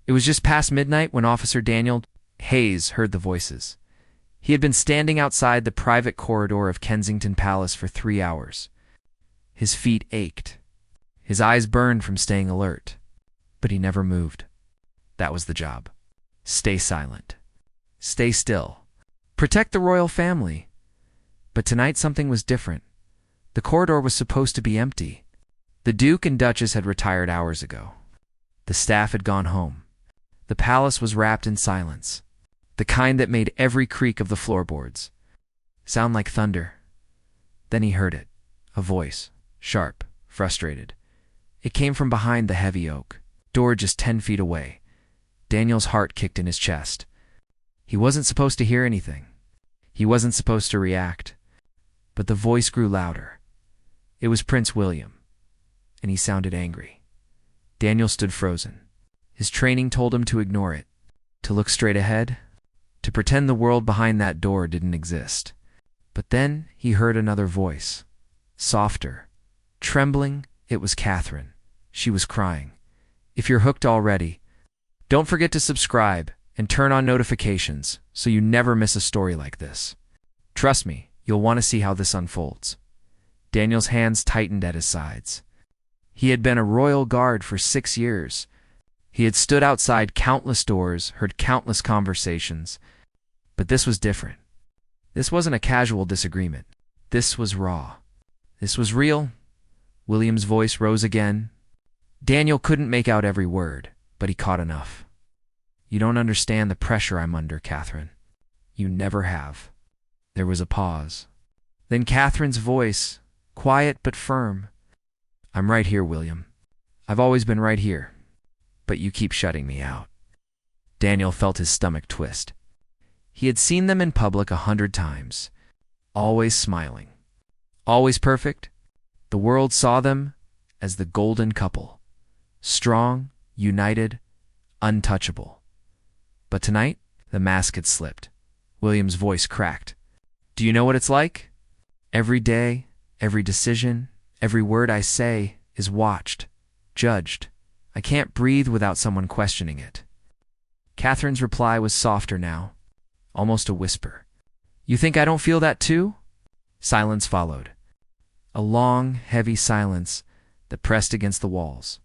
It was just past midnight when Officer Daniel Hayes heard the voices. He had been standing outside the private corridor of Kensington Palace for 3 hours. His feet ached. His eyes burned from staying alert. But he never moved. That was the job. Stay silent. Stay still. Protect the royal family. But tonight something was different. The corridor was supposed to be empty. The Duke and Duchess had retired hours ago. The staff had gone home. The palace was wrapped in silence, the kind that made every creak of the floorboards sound like thunder. Then he heard it, a voice, sharp, frustrated. It came from behind the heavy oak door just 10 feet away. Daniel's heart kicked in his chest. He wasn't supposed to hear anything. He wasn't supposed to react. But the voice grew louder. It was Prince William, and he sounded angry. Daniel stood frozen. His training told him to ignore it, to look straight ahead, to pretend the world behind that door didn't exist. But then he heard another voice, softer, trembling. It was Catherine. She was crying. If you're hooked already, don't forget to subscribe and turn on notifications so you never miss a story like this. Trust me, you'll want to see how this unfolds. Daniel's hands tightened at his sides. He had been a royal guard for 6 years. He had stood outside countless doors, heard countless conversations. But this was different. This wasn't a casual disagreement. This was raw. This was real. William's voice rose again. Daniel couldn't make out every word, but he caught enough. You don't understand the pressure I'm under, Catherine. You never have. There was a pause. Then Catherine's voice, quiet but firm. I'm right here, William. I've always been right here. But you keep shutting me out. Daniel felt his stomach twist. He had seen them in public 100 times, always smiling, always perfect. The world saw them as the golden couple, strong, united, untouchable. But tonight, the mask had slipped. William's voice cracked. Do you know what it's like? Every day, every decision, every word I say is watched, judged. I can't breathe without someone questioning it. Catherine's reply was softer now, almost a whisper. You think I don't feel that too? Silence followed. A long, heavy silence that pressed against the walls.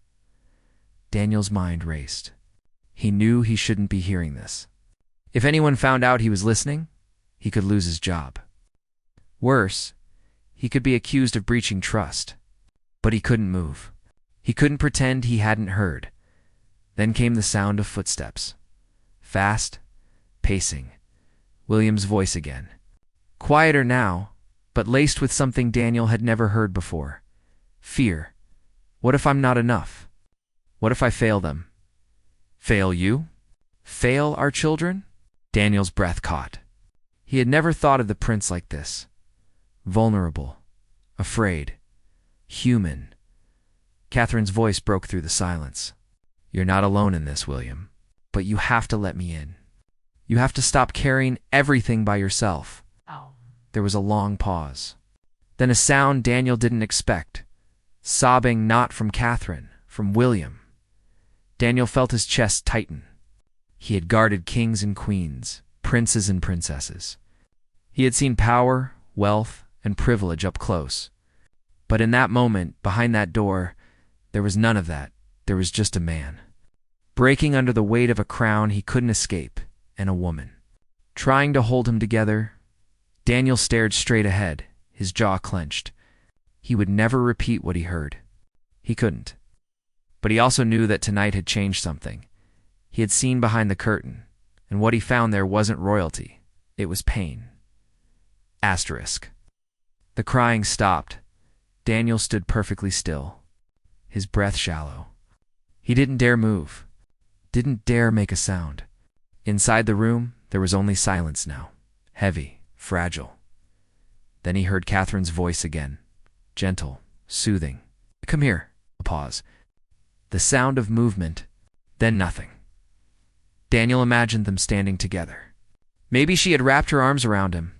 Daniel's mind raced. He knew he shouldn't be hearing this. If anyone found out he was listening, he could lose his job. Worse, he could be accused of breaching trust. But he couldn't move. He couldn't pretend he hadn't heard. Then came the sound of footsteps. Fast, pacing. William's voice again. Quieter now, but laced with something Daniel had never heard before. Fear. What if I'm not enough? What if I fail them? Fail you? Fail our children? Daniel's breath caught. He had never thought of the prince like this. Vulnerable. Afraid. Human. Catherine's voice broke through the silence. You're not alone in this, William. But you have to let me in. You have to stop carrying everything by yourself. There was a long pause. Then a sound Daniel didn't expect. Sobbing not from Catherine, from William. Daniel felt his chest tighten. He had guarded kings and queens, princes and princesses. He had seen power, wealth, and privilege up close. But in that moment, behind that door, there was none of that. There was just a man. Breaking under the weight of a crown he couldn't escape, and a woman. Trying to hold him together, Daniel stared straight ahead, his jaw clenched. He would never repeat what he heard. He couldn't. But he also knew that tonight had changed something. He had seen behind the curtain, and what he found there wasn't royalty. It was pain. Asterisk. The crying stopped. Daniel stood perfectly still, his breath shallow. He didn't dare move, didn't dare make a sound. Inside the room, there was only silence now, heavy, fragile. Then he heard Catherine's voice again, gentle, soothing. Come here. A pause. The sound of movement, then nothing. Daniel imagined them standing together. Maybe she had wrapped her arms around him.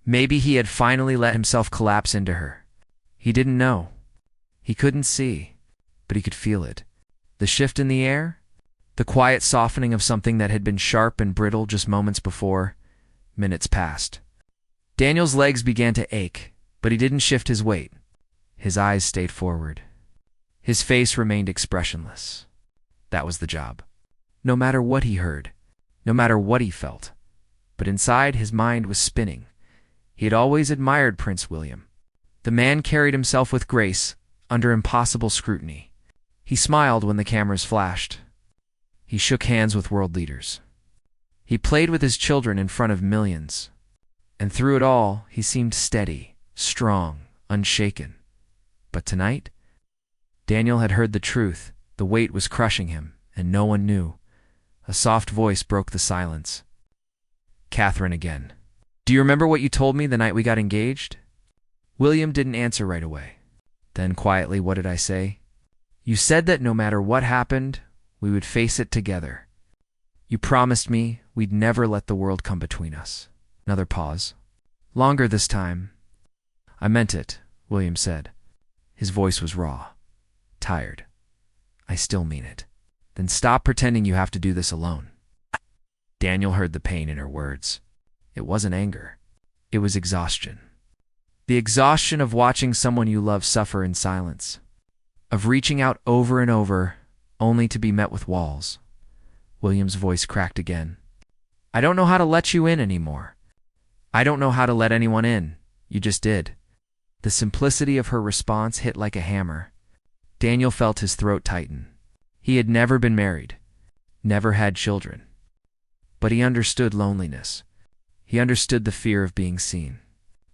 Maybe he had finally let himself collapse into her. He didn't know. He couldn't see, but he could feel it. The shift in the air, The quiet softening of something that had been sharp and brittle just moments before. Minutes passed. Daniel's legs began to ache, but he didn't shift his weight. His eyes stayed forward. His face remained expressionless. That was the job. No matter what he heard, no matter what he felt. But inside, his mind was spinning. He had always admired Prince William. The man carried himself with grace, under impossible scrutiny. He smiled when the cameras flashed. He shook hands with world leaders. He played with his children in front of millions. And through it all, he seemed steady, strong, unshaken. But tonight, Daniel had heard the truth. The weight was crushing him, and no one knew. A soft voice broke the silence. Catherine again. "Do you remember what you told me the night we got engaged?" William didn't answer right away. Then quietly, what did I say? "You said that no matter what happened, we would face it together. You promised me we'd never let the world come between us." Another pause. Longer this time. "I meant it," William said. His voice was raw, tired. "I still mean it." "Then stop pretending you have to do this alone." Daniel heard the pain in her words. It wasn't anger. It was exhaustion. The exhaustion of watching someone you love suffer in silence. Of reaching out over and over, only to be met with walls. William's voice cracked again. "I don't know how to let you in anymore. I don't know how to let anyone in. You just did." The simplicity of her response hit like a hammer. Daniel felt his throat tighten. He had never been married, never had children. But he understood loneliness. He understood the fear of being seen,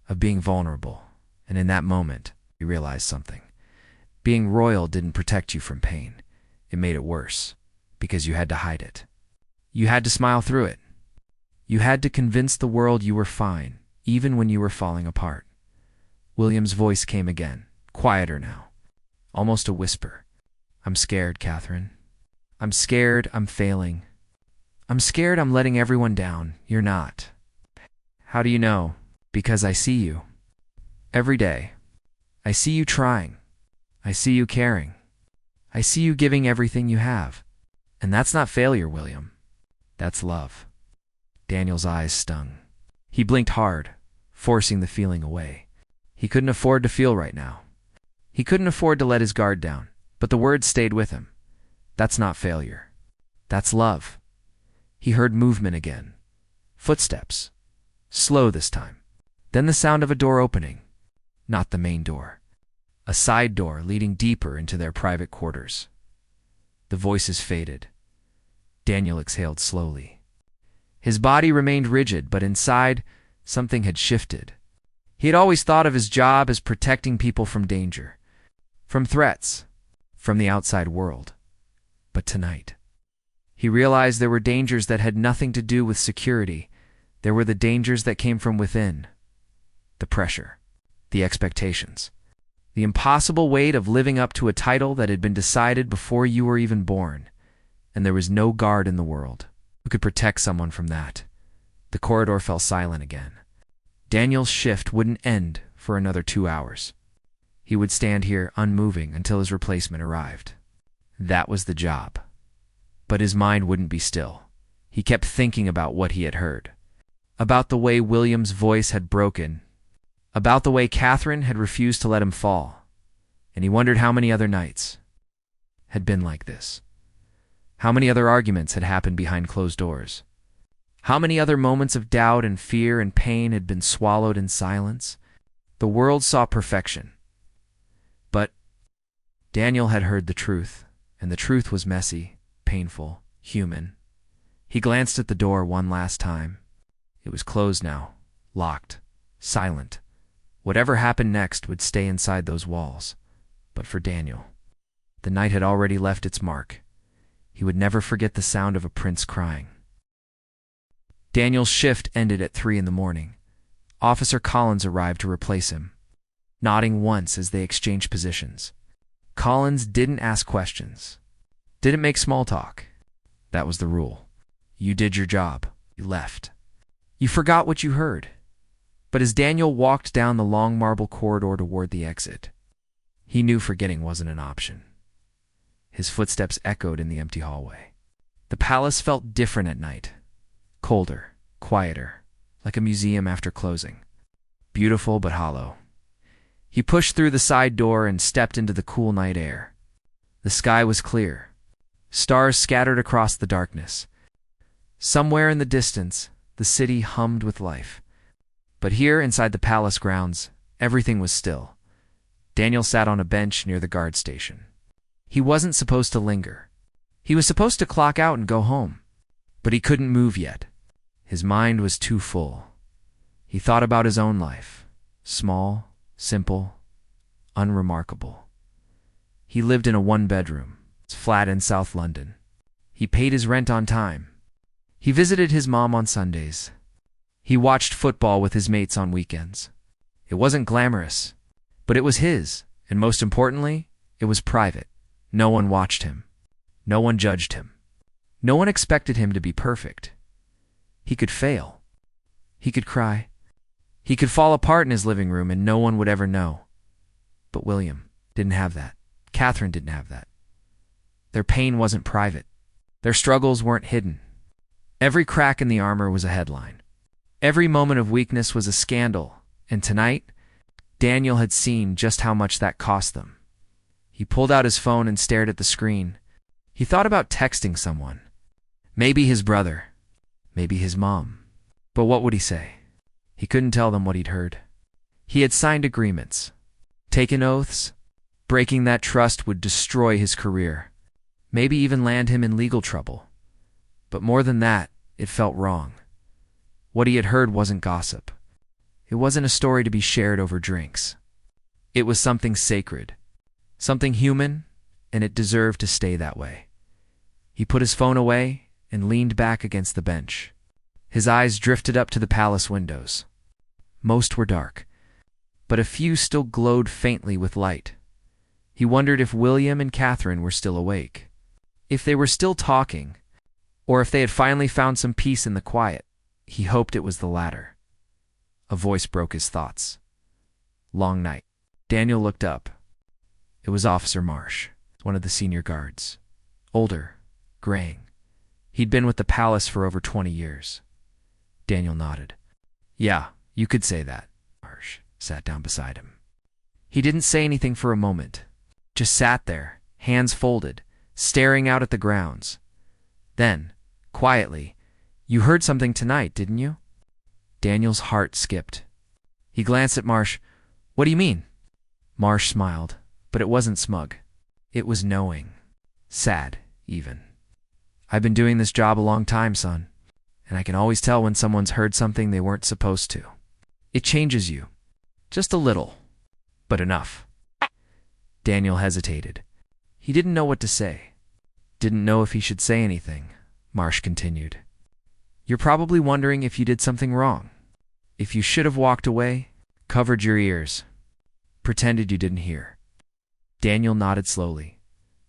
of being vulnerable. And in that moment, he realized something. Being royal didn't protect you from pain. It made it worse, because you had to hide it. You had to smile through it. You had to convince the world you were fine, even when you were falling apart. William's voice came again, quieter now, almost a whisper. "I'm scared, Catherine. I'm scared I'm failing. I'm scared I'm letting everyone down. You're not." "How do you know?" "Because I see you. Every day. I see you trying. I see you caring. I see you giving everything you have. And that's not failure, William. That's love." Daniel's eyes stung. He blinked hard, forcing the feeling away. He couldn't afford to feel right now. He couldn't afford to let his guard down, but the words stayed with him. That's not failure. That's love. He heard movement again. Footsteps. Slow this time. Then the sound of a door opening. Not the main door. A side door leading deeper into their private quarters. The voices faded. Daniel exhaled slowly. His body remained rigid, but inside, something had shifted. He had always thought of his job as protecting people from danger, from threats, from the outside world. But tonight, he realized there were dangers that had nothing to do with security. There were the dangers that came from within. The pressure, the expectations, the impossible weight of living up to a title that had been decided before you were even born. And there was no guard in the world who could protect someone from that. The corridor fell silent again. Daniel's shift wouldn't end for another 2 hours. He would stand here unmoving until his replacement arrived. That was the job. But his mind wouldn't be still. He kept thinking about what he had heard. About the way William's voice had broken. About the way Catherine had refused to let him fall. And he wondered how many other nights had been like this. How many other arguments had happened behind closed doors? How many other moments of doubt and fear and pain had been swallowed in silence? The world saw perfection. But Daniel had heard the truth, and the truth was messy, painful, human. He glanced at the door one last time. It was closed now, locked, silent. Whatever happened next would stay inside those walls. But for Daniel, the night had already left its mark. He would never forget the sound of a prince crying. Daniel's shift ended at 3 a.m. Officer Collins arrived to replace him, nodding once as they exchanged positions. Collins didn't ask questions, didn't make small talk. That was the rule. You did your job. You left. You forgot what you heard. But as Daniel walked down the long marble corridor toward the exit, he knew forgetting wasn't an option. His footsteps echoed in the empty hallway. The palace felt different at night. Colder, quieter, like a museum after closing. Beautiful but hollow. He pushed through the side door and stepped into the cool night air. The sky was clear. Stars scattered across the darkness. Somewhere in the distance, the city hummed with life. But here, inside the palace grounds, everything was still. Daniel sat on a bench near the guard station. He wasn't supposed to linger. He was supposed to clock out and go home. But he couldn't move yet. His mind was too full. He thought about his own life. Small, simple, unremarkable. He lived in a one-bedroom, flat in South London. He paid his rent on time. He visited his mom on Sundays. He watched football with his mates on weekends. It wasn't glamorous, but it was his, and most importantly, it was private. No one watched him. No one judged him. No one expected him to be perfect. He could fail. He could cry. He could fall apart in his living room and no one would ever know. But William didn't have that. Catherine didn't have that. Their pain wasn't private. Their struggles weren't hidden. Every crack in the armor was a headline. Every moment of weakness was a scandal, and tonight, Daniel had seen just how much that cost them. He pulled out his phone and stared at the screen. He thought about texting someone. Maybe his brother. Maybe his mom. But what would he say? He couldn't tell them what he'd heard. He had signed agreements, taken oaths. Breaking that trust would destroy his career, maybe even land him in legal trouble. But more than that, it felt wrong. What he had heard wasn't gossip. It wasn't a story to be shared over drinks. It was something sacred, something human, and it deserved to stay that way. He put his phone away and leaned back against the bench. His eyes drifted up to the palace windows. Most were dark, but a few still glowed faintly with light. He wondered if William and Catherine were still awake, if they were still talking, or if they had finally found some peace in the quiet. He hoped it was the latter. A voice broke his thoughts. Long night. Daniel looked up. It was Officer Marsh, one of the senior guards. Older, graying. He'd been with the palace for over 20 years. Daniel nodded. Yeah, you could say that. Marsh sat down beside him. He didn't say anything for a moment. Just sat there, hands folded, staring out at the grounds. Then, quietly, "You heard something tonight, didn't you?" Daniel's heart skipped. He glanced at Marsh. "What do you mean?" Marsh smiled, but it wasn't smug. It was knowing. Sad, even. "I've been doing this job a long time, son, and I can always tell when someone's heard something they weren't supposed to. It changes you. Just a little, but enough." Daniel hesitated. He didn't know what to say. Didn't know if he should say anything. Marsh continued. "You're probably wondering if you did something wrong. If you should have walked away, covered your ears, pretended you didn't hear." Daniel nodded slowly.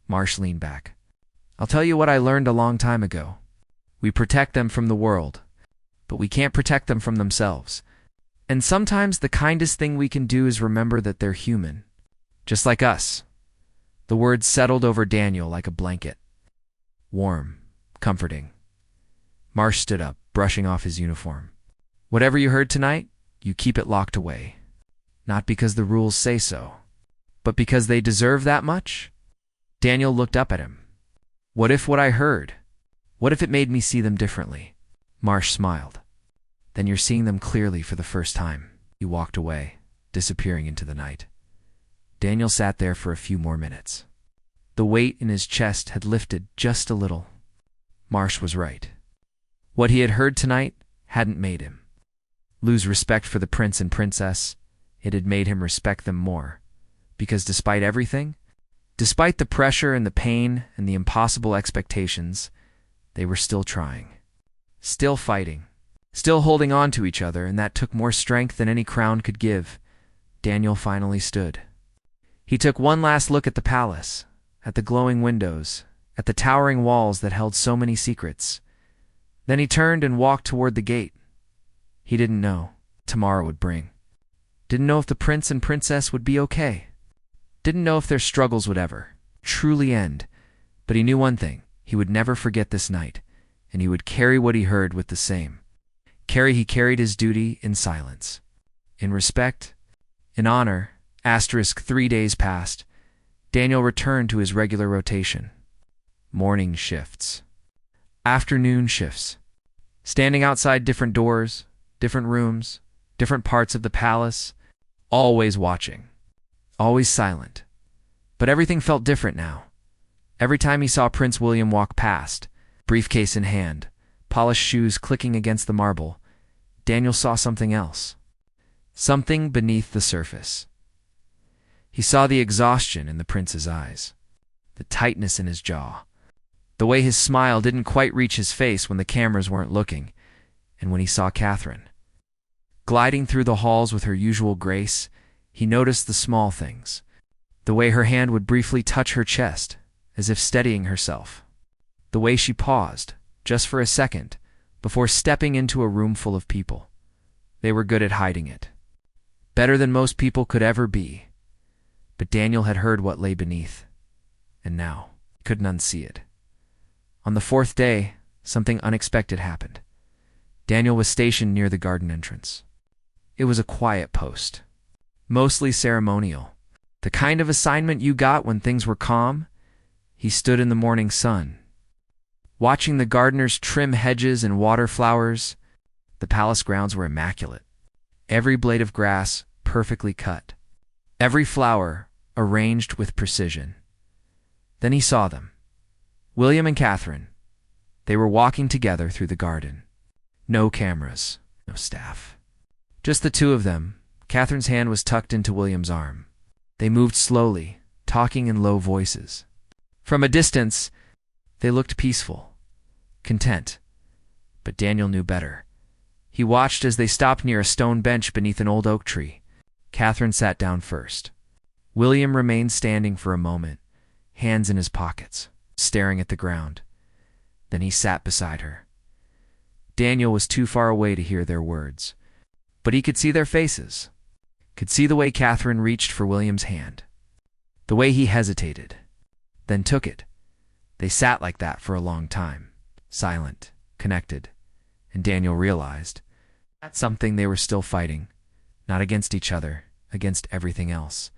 Marsh leaned back. "I'll tell you what I learned a long time ago. We protect them from the world, but we can't protect them from themselves. And sometimes the kindest thing we can do is remember that they're human. Just like us." The words settled over Daniel like a blanket. Warm, comforting. Marsh stood up, brushing off his uniform. "Whatever you heard tonight, you keep it locked away. Not because the rules say so, but because they deserve that much." Daniel looked up at him. "What if what I heard? What if it made me see them differently?" Marsh smiled. "Then you're seeing them clearly for the first time." He walked away, disappearing into the night. Daniel sat there for a few more minutes. The weight in his chest had lifted just a little. Marsh was right. What he had heard tonight hadn't made him lose respect for the prince and princess. It had made him respect them more, because despite everything, despite the pressure and the pain and the impossible expectations, they were still trying, still fighting, still holding on to each other, and that took more strength than any crown could give. Daniel finally stood. He took one last look at the palace, at the glowing windows, at the towering walls that held so many secrets. Then he turned and walked toward the gate. He didn't know what tomorrow would bring. Didn't know if the prince and princess would be okay. Didn't know if their struggles would ever truly end. But he knew one thing. He would never forget this night, and he would carry what he heard with the same. He carried his duty in silence. In respect, in honor, 3 days passed. Daniel returned to his regular rotation. Morning shifts. Afternoon shifts. Standing outside different doors, different rooms, different parts of the palace, always watching, always silent. But everything felt different now. Every time he saw Prince William walk past, briefcase in hand, polished shoes clicking against the marble, Daniel saw something else. Something beneath the surface. He saw the exhaustion in the prince's eyes, the tightness in his jaw, the way his smile didn't quite reach his face when the cameras weren't looking, and when he saw Catherine. Gliding through the halls with her usual grace, he noticed the small things, the way her hand would briefly touch her chest, as if steadying herself, the way she paused, just for a second, before stepping into a room full of people. They were good at hiding it, better than most people could ever be. But Daniel had heard what lay beneath, and now he couldn't unsee it. On the 4th day, something unexpected happened. Daniel was stationed near the garden entrance. It was a quiet post, mostly ceremonial, the kind of assignment you got when things were calm. He stood in the morning sun, watching the gardeners trim hedges and water flowers. The palace grounds were immaculate. Every blade of grass perfectly cut, every flower arranged with precision. Then he saw them, William and Catherine. They were walking together through the garden. No cameras, no staff. Just the two of them. Catherine's hand was tucked into William's arm. They moved slowly, talking in low voices. From a distance, they looked peaceful, content. But Daniel knew better. He watched as they stopped near a stone bench beneath an old oak tree. Catherine sat down first. William remained standing for a moment, hands in his pockets, staring at the ground. Then he sat beside her. Daniel was too far away to hear their words, but he could see their faces, could see the way Catherine reached for William's hand, the way he hesitated, then took it. They sat like that for a long time, silent, connected, and Daniel realized that's something they were still fighting, not against each other, against everything else.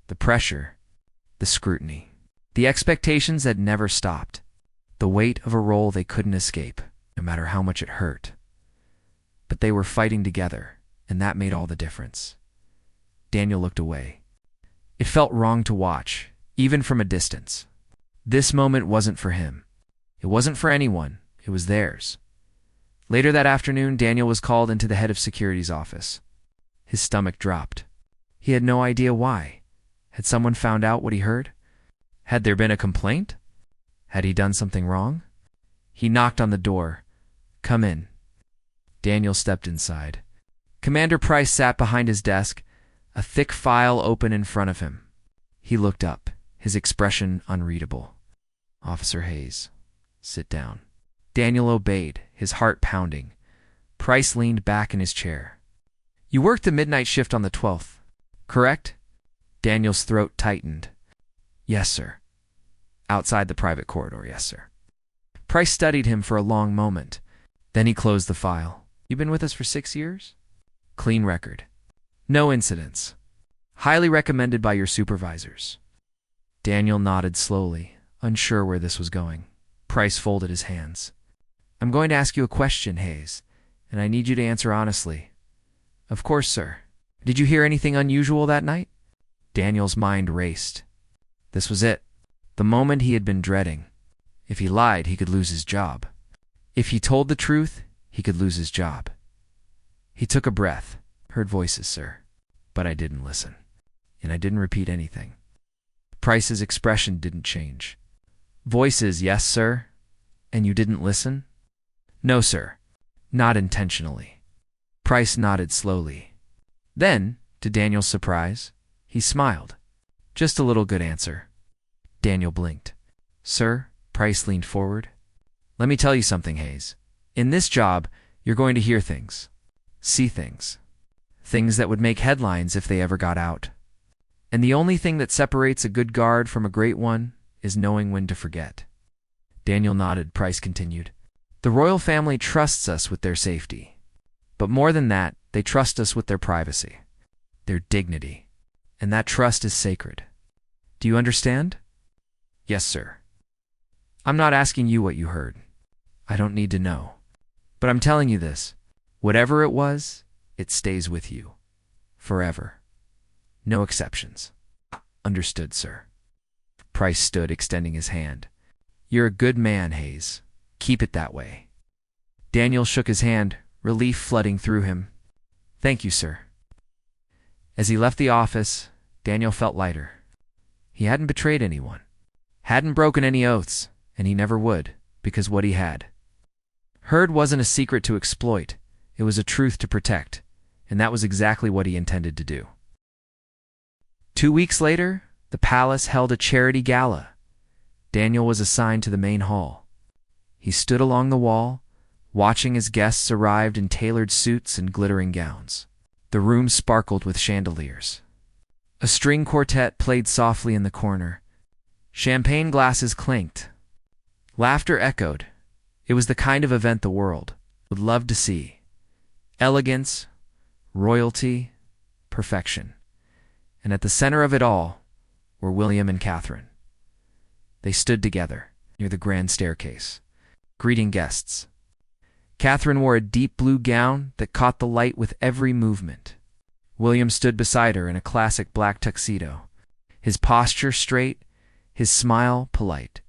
The pressure, the scrutiny, the expectations that never stopped, the weight of a role they couldn't escape, no matter how much it hurt. But they were fighting together, and that made all the difference. Daniel looked away. It felt wrong to watch, even from a distance. This moment wasn't for him. It wasn't for anyone. It was theirs. Later that afternoon, Daniel was called into the head of security's office. His stomach dropped. He had no idea why. Had someone found out what he heard? Had there been a complaint? Had he done something wrong? He knocked on the door. "Come in." Daniel stepped inside. Commander Price sat behind his desk, a thick file open in front of him. He looked up, his expression unreadable. "Officer Hayes, sit down." Daniel obeyed, his heart pounding. Price leaned back in his chair. "You worked the midnight shift on the 12th, correct?" Daniel's throat tightened. "Yes, sir." "Outside the private corridor, yes, sir." Price studied him for a long moment. Then he closed the file. "You've been with us for 6 years?" "Clean record. No incidents. Highly recommended by your supervisors." Daniel nodded slowly, unsure where this was going. Price folded his hands. "I'm going to ask you a question, Hayes, and I need you to answer honestly." "Of course, sir." "Did you hear anything unusual that night?" Daniel's mind raced. This was it. The moment he had been dreading. If he lied, he could lose his job. If he told the truth, he could lose his job. He took a breath. "Heard voices, sir, but I didn't listen. And I didn't repeat anything." Price's expression didn't change. "Voices, yes, sir. And you didn't listen?" "No, sir. Not intentionally." Price nodded slowly. Then, to Daniel's surprise, he smiled. "Just a little good answer." Daniel blinked. "Sir," Price leaned forward. "Let me tell you something, Hayes. In this job, you're going to hear things, see things. Things that would make headlines if they ever got out. And the only thing that separates a good guard from a great one is knowing when to forget." Daniel nodded. Price continued. The royal family trusts us with their safety. But more than that, they trust us with their privacy, their dignity. And that trust is sacred. Do you understand? Yes, sir. I'm not asking you what you heard. I don't need to know. But I'm telling you this. Whatever it was, it stays with you. Forever. No exceptions. Understood, sir. Price stood, extending his hand. You're a good man, Hayes. Keep it that way. Daniel shook his hand, relief flooding through him. Thank you, sir. As he left the office, Daniel felt lighter. He hadn't betrayed anyone, hadn't broken any oaths, and he never would, because what he had heard wasn't a secret to exploit, it was a truth to protect, and that was exactly what he intended to do. 2 weeks later, the palace held a charity gala. Daniel was assigned to the main hall. He stood along the wall, watching as guests arrived in tailored suits and glittering gowns. The room sparkled with chandeliers. A string quartet played softly in the corner. Champagne glasses clinked. Laughter echoed. It was the kind of event the world would love to see. Elegance, royalty, perfection. And at the center of it all were William and Catherine. They stood together near the grand staircase, greeting guests. Catherine wore a deep blue gown that caught the light with every movement. William stood beside her in a classic black tuxedo, his posture straight, his smile polite.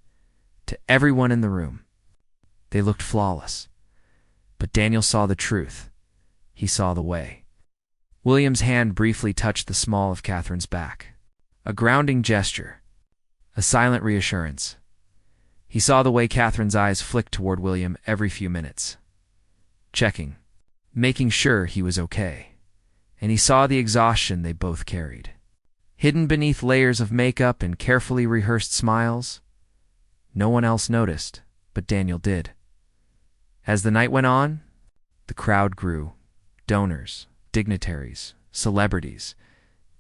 To everyone in the room, they looked flawless. But Daniel saw the truth. He saw the way. William's hand briefly touched the small of Catherine's back. A grounding gesture, a silent reassurance. He saw the way Catherine's eyes flicked toward William every few minutes, checking, making sure he was okay. And he saw the exhaustion they both carried. Hidden beneath layers of makeup and carefully rehearsed smiles. No one else noticed, but Daniel did. As the night went on, the crowd grew. Donors, dignitaries, celebrities.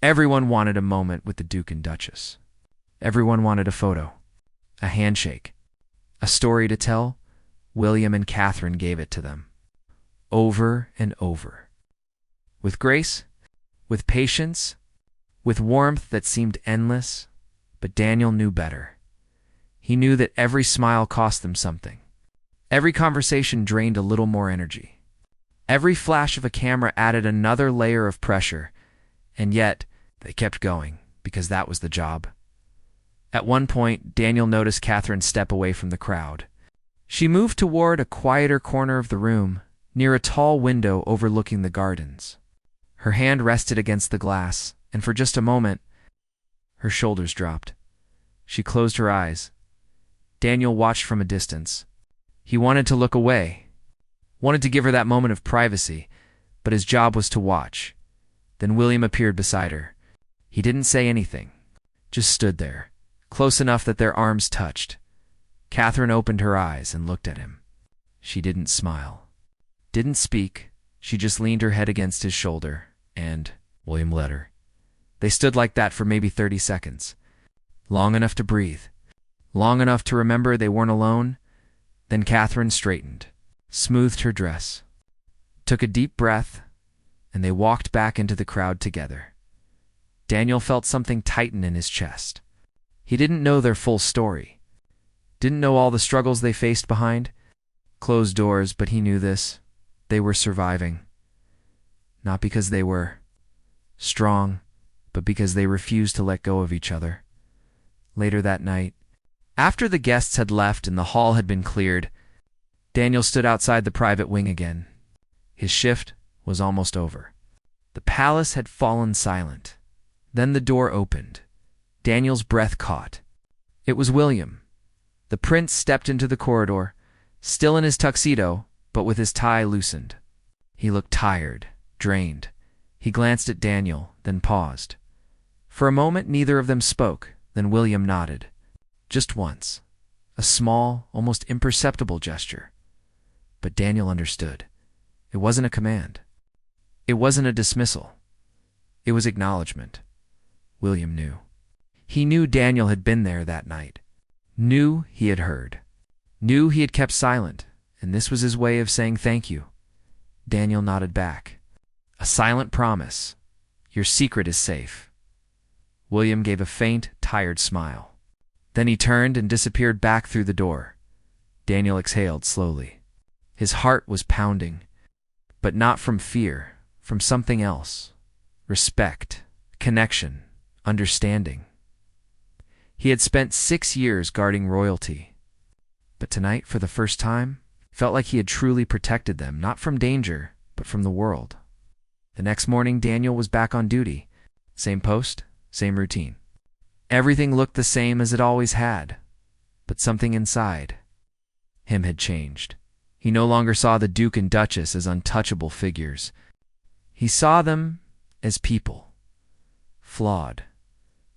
Everyone wanted a moment with the Duke and Duchess. Everyone wanted a photo, a handshake, a story to tell. William and Catherine gave it to them. Over and over. With grace, with patience, with warmth that seemed endless, but Daniel knew better. He knew that every smile cost them something. Every conversation drained a little more energy. Every flash of a camera added another layer of pressure, and yet they kept going, because that was the job. At one point, Daniel noticed Catherine step away from the crowd. She moved toward a quieter corner of the room, near a tall window overlooking the gardens. Her hand rested against the glass, and for just a moment, her shoulders dropped. She closed her eyes. Daniel watched from a distance. He wanted to look away, wanted to give her that moment of privacy, but his job was to watch. Then William appeared beside her. He didn't say anything, just stood there, close enough that their arms touched. Catherine opened her eyes and looked at him. She didn't smile, didn't speak. She just leaned her head against his shoulder, and William let her. They stood like that for maybe 30 seconds, long enough to breathe, long enough to remember they weren't alone. Then Catherine straightened, smoothed her dress, took a deep breath, and they walked back into the crowd together. Daniel felt something tighten in his chest. He didn't know their full story, didn't know all the struggles they faced behind closed doors, but he knew this. They were surviving. Not because they were strong, but because they refused to let go of each other. Later that night, after the guests had left and the hall had been cleared, Daniel stood outside the private wing again. His shift was almost over. The palace had fallen silent. Then the door opened. Daniel's breath caught. It was William. The prince stepped into the corridor, still in his tuxedo, but with his tie loosened. He looked tired, drained. He glanced at Daniel, then paused. For a moment, neither of them spoke. Then William nodded. Just once. A small, almost imperceptible gesture. But Daniel understood. It wasn't a command. It wasn't a dismissal. It was acknowledgment. William knew. He knew Daniel had been there that night. Knew he had heard. knew he had kept silent, and this was his way of saying thank you. Daniel nodded back. A silent promise. Your secret is safe. William gave a faint, tired smile. Then he turned and disappeared back through the door. Daniel exhaled slowly. His heart was pounding, but not from fear, from something else. Respect, connection, understanding. He had spent 6 years guarding royalty, but tonight, for the first time, felt like he had truly protected them, not from danger, but from the world. The next morning, Daniel was back on duty. Same post, same routine. Everything looked the same as it always had, but something inside him had changed. He no longer saw the Duke and Duchess as untouchable figures. He saw them as people, flawed,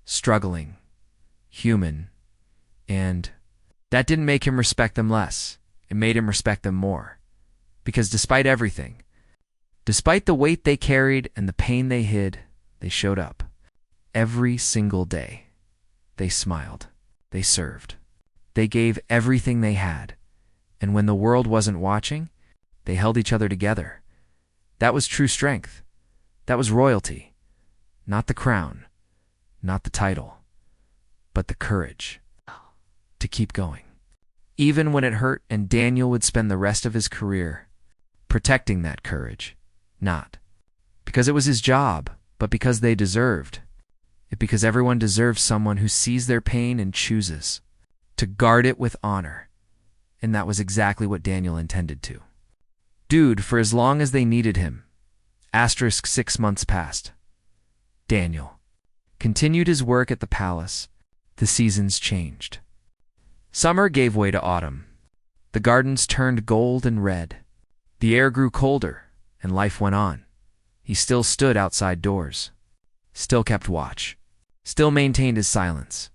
struggling, human, and that didn't make him respect them less. It made him respect them more. Because despite everything, despite the weight they carried and the pain they hid, they showed up. Every single day. They smiled. They served. They gave everything they had. And when the world wasn't watching, they held each other together. That was true strength. That was royalty. Not the crown, not the title, but the courage to keep going. Even when it hurt, and Daniel would spend the rest of his career protecting that courage. Not because it was his job, but because they deserved it, because everyone deserves someone who sees their pain and chooses to guard it with honor. And that was exactly what Daniel intended to. Dude, for as long as they needed him. 6 months passed. Daniel continued his work at the palace. The seasons changed. Summer gave way to autumn. The gardens turned gold and red. The air grew colder, and life went on. He still stood outside doors, still kept watch, still maintained his silence.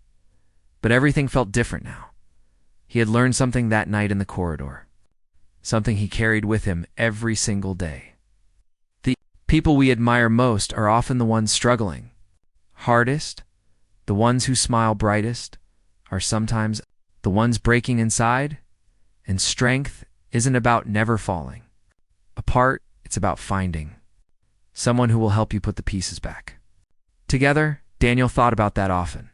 But everything felt different now. He had learned something that night in the corridor, something he carried with him every single day. The people we admire most are often the ones struggling hardest. The ones who smile brightest are sometimes the ones breaking inside. And strength isn't about never falling apart, it's about finding someone who will help you put the pieces back together. Daniel thought about that often.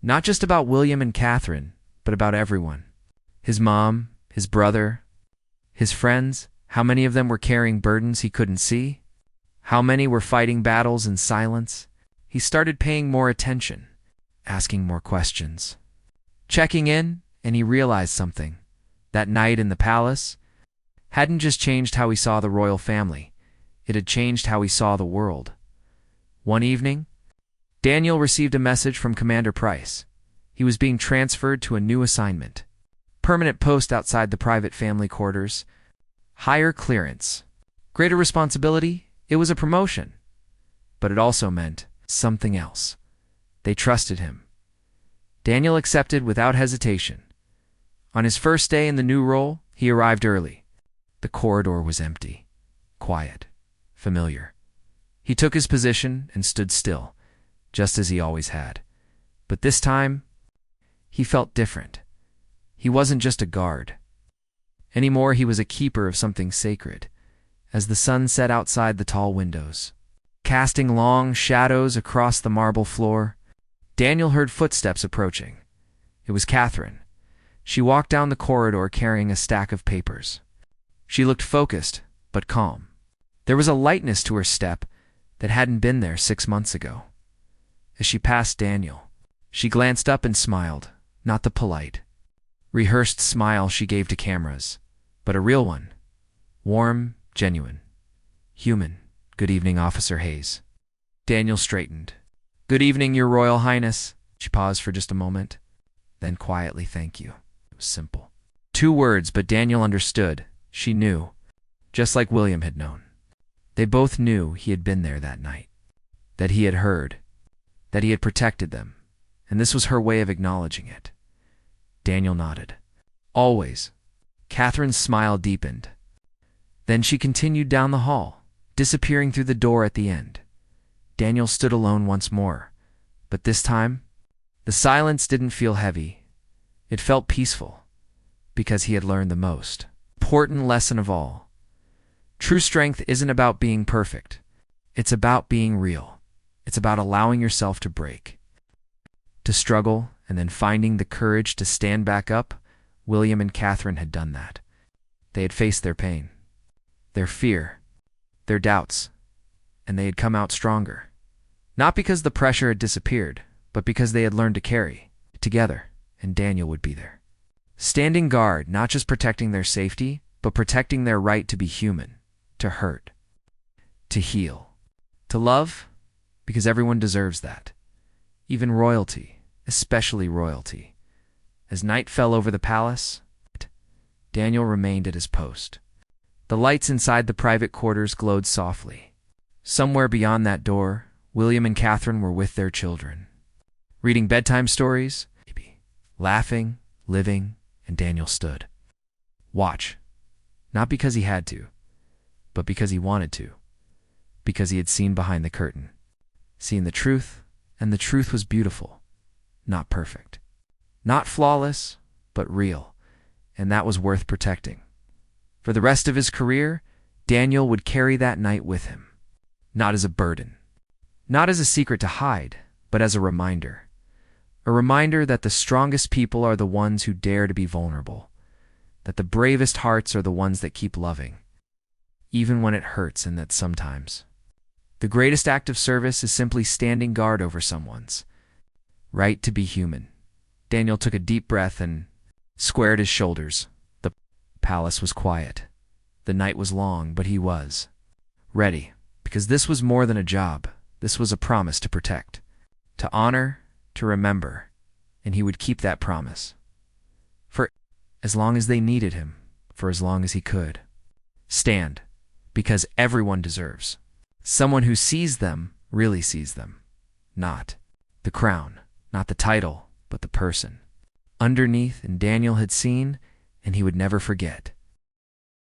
Not just about William and Catherine, but about everyone. His mom, his brother, his friends. How many of them were carrying burdens he couldn't see? How many were fighting battles in silence? He started paying more attention, asking more questions, checking in, and he realized something. That night in the palace hadn't just changed how he saw the royal family, it had changed how he saw the world. One evening, Daniel received a message from Commander Price. He was being transferred to a new assignment. Permanent post outside the private family quarters. Higher clearance. Greater responsibility. It was a promotion. But it also meant something else. They trusted him. Daniel accepted without hesitation. On his first day in the new role, he arrived early. The corridor was empty, quiet, familiar. He took his position and stood still, just as he always had. But this time, he felt different. He wasn't just a guard. Anymore, he was a keeper of something sacred. As the sun set outside the tall windows, casting long shadows across the marble floor, Daniel heard footsteps approaching. It was Catherine. She walked down the corridor carrying a stack of papers. She looked focused, but calm. There was a lightness to her step that hadn't been there 6 months ago. As she passed Daniel, she glanced up and smiled, not the polite, rehearsed smile she gave to cameras, but a real one. Warm, genuine, human. "Good evening, Officer Hayes." Daniel straightened. "Good evening, Your Royal Highness." She paused for just a moment, then quietly, "Thank you." It was simple. 2 words, but Daniel understood. She knew, just like William had known. They both knew he had been there that night, that he had heard, that he had protected them, and this was her way of acknowledging it. Daniel nodded. "Always." Catherine's smile deepened. Then she continued down the hall, disappearing through the door at the end. Daniel stood alone once more, but this time, the silence didn't feel heavy. It felt peaceful. because he had learned the most important lesson of all. True strength isn't about being perfect. It's about being real. It's about allowing yourself to break, to struggle, and then finding the courage to stand back up. William and Catherine had done that. They had faced their pain, their fear, their doubts, and they had come out stronger. Not because the pressure had disappeared, but because they had learned to carry it together, and Daniel would be there. Standing guard, not just protecting their safety, but protecting their right to be human, to hurt, to heal, to love, because everyone deserves that. Even royalty, especially royalty. As night fell over the palace, Daniel remained at his post. The lights inside the private quarters glowed softly. Somewhere beyond that door, William and Catherine were with their children, reading bedtime stories, laughing, living, and Daniel stood. Watch. Not because he had to, but because he wanted to. Because he had seen behind the curtain. Seen the truth, and the truth was beautiful. Not perfect. Not flawless, but real. And that was worth protecting. For the rest of his career, Daniel would carry that night with him. Not as a burden. Not as a secret to hide, but as a reminder. A reminder that the strongest people are the ones who dare to be vulnerable. That the bravest hearts are the ones that keep loving, even when it hurts, and that sometimes the greatest act of service is simply standing guard over someone's right to be human. Daniel took a deep breath and squared his shoulders. The palace was quiet. The night was long, but he was ready, because this was more than a job. This was a promise to protect, to honor, to remember, and he would keep that promise. For as long as they needed him, for as long as he could. Stand, because everyone deserves someone who sees them, really sees them. Not the crown, not the title, but the person underneath. And Daniel had seen, and he would never forget.